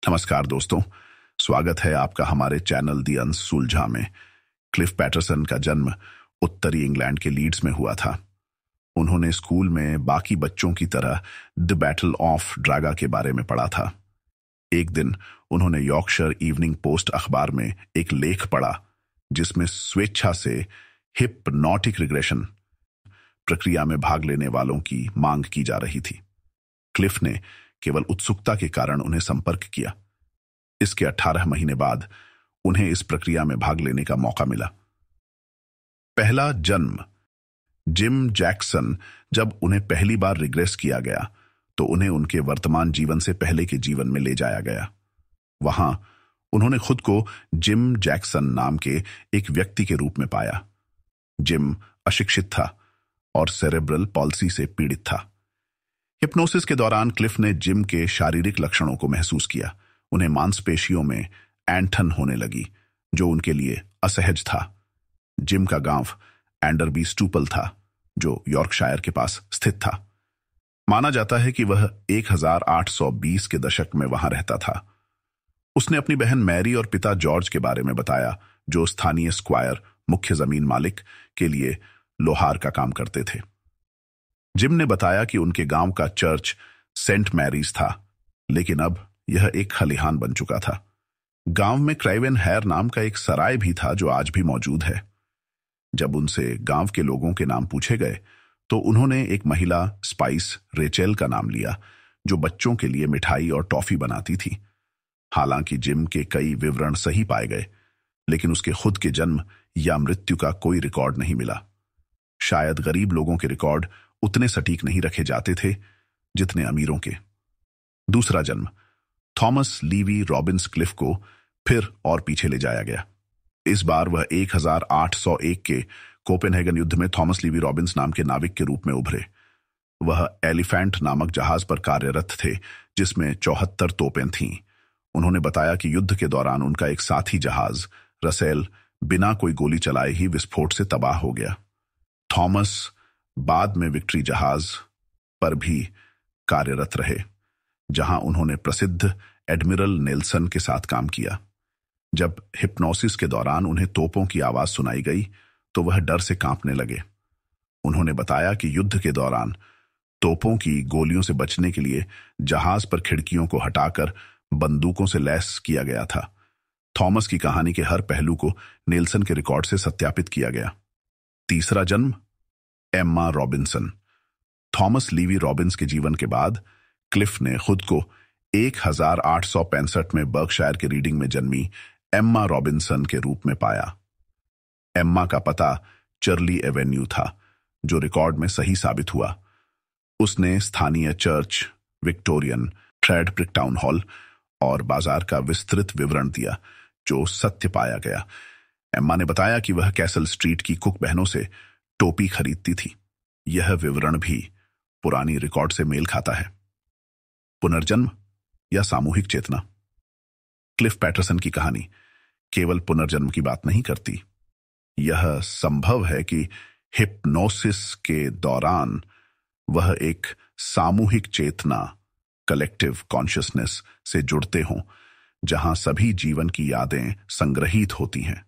नमस्कार दोस्तों, स्वागत है आपका हमारे चैनल दी अनसुलझा में। क्लिफ पैटरसन का जन्म उत्तरी इंग्लैंड के लीड्स में हुआ था। उन्होंने स्कूल में बाकी बच्चों की तरह द बैटल ऑफ ड्रैगा के बारे में पढ़ा था। एक दिन उन्होंने यॉर्कशायर इवनिंग पोस्ट अखबार में एक लेख पढ़ा जिसमें स्वेच्छा से हिप्नोटिक रिग्रेशन प्रक्रिया में भाग लेने वालों की मांग की जा रही थी। क्लिफ ने केवल उत्सुकता के कारण उन्हें संपर्क किया। इसके 18 महीने बाद उन्हें इस प्रक्रिया में भाग लेने का मौका मिला। पहला जन्म जिम जैक्सन। जब उन्हें पहली बार रिग्रेस किया गया तो उन्हें उनके वर्तमान जीवन से पहले के जीवन में ले जाया गया। वहां उन्होंने खुद को जिम जैक्सन नाम के एक व्यक्ति के रूप में पाया। जिम अशिक्षित था और सेरेब्रल पॉल्सी से पीड़ित था। हिप्नोसिस के दौरान क्लिफ ने जिम के शारीरिक लक्षणों को महसूस किया। उन्हें मांसपेशियों में ऐंठन होने लगी जो उनके लिए असहज था। जिम का गांव एंडरबी स्टूपल था जो यॉर्कशायर के पास स्थित था। माना जाता है कि वह 1820 के दशक में वहां रहता था। उसने अपनी बहन मैरी और पिता जॉर्ज के बारे में बताया जो स्थानीय स्क्वायर मुख्य जमीन मालिक के लिए लोहार का काम करते थे। जिम ने बताया कि उनके गांव का चर्च सेंट मैरीज था, लेकिन अब यह एक खलिहान बन चुका था। गांव में क्राइवेन हैर नाम का एक सराय भी था जो आज भी मौजूद है। जब उनसे गांव के लोगों के नाम पूछे गए तो उन्होंने एक महिला स्पाइस रेचेल का नाम लिया जो बच्चों के लिए मिठाई और टॉफी बनाती थी। हालांकि जिम के कई विवरण सही पाए गए, लेकिन उसके खुद के जन्म या मृत्यु का कोई रिकॉर्ड नहीं मिला। शायद गरीब लोगों के रिकॉर्ड उतने सटीक नहीं रखे जाते थे जितने अमीरों के। दूसरा जन्म थॉमस लीवी रॉबिन्स क्लिफ को फिर और पीछे ले जाया गया। इस बार वह 1801 के कोपेनहेगन युद्ध में थॉमस लीवी रॉबिन्स नाम के नाविक के रूप में उभरे। वह एलिफेंट नामक जहाज पर कार्यरत थे जिसमें 74 तोपें थीं। उन्होंने बताया कि युद्ध के दौरान उनका एक साथी जहाज रसेल बिना कोई गोली चलाए ही विस्फोट से तबाह हो गया। थॉमस बाद में विक्ट्री जहाज पर भी कार्यरत रहे जहां उन्होंने प्रसिद्ध एडमिरल नेल्सन के साथ काम किया। जब हिप्नोसिस के दौरान उन्हें तोपों की आवाज सुनाई गई तो वह डर से कांपने लगे। उन्होंने बताया कि युद्ध के दौरान तोपों की गोलियों से बचने के लिए जहाज पर खिड़कियों को हटाकर बंदूकों से लैस किया गया था। थॉमस की कहानी के हर पहलू को नेल्सन के रिकॉर्ड से सत्यापित किया गया। तीसरा जन्म एम्मा रॉबिन्सन। थॉमस लीवी रॉबिन्स के जीवन के बाद क्लिफ ने खुद को 1865 में बर्कशायर के रीडिंग में जन्मी एम्मा रॉबिन्सन के रूप में पाया। एम्मा का पता चर्ली एवेन्यू था जो रिकॉर्ड में सही साबित हुआ। उसने स्थानीय church, Victorian, Frederick town hall और बाजार का विस्तृत विवरण दिया जो सत्य पाया गया। एम्मा ने बताया कि वह कैसल स्ट्रीट की कुक बहनों से टोपी खरीदती थी। यह विवरण भी पुरानी रिकॉर्ड से मेल खाता है। पुनर्जन्म या सामूहिक चेतना। क्लिफ पैटरसन की कहानी केवल पुनर्जन्म की बात नहीं करती। यह संभव है कि हिप्नोसिस के दौरान वह एक सामूहिक चेतना, कलेक्टिव कॉन्शियसनेस से जुड़ते हों जहां सभी जीवन की यादें संग्रहित होती हैं।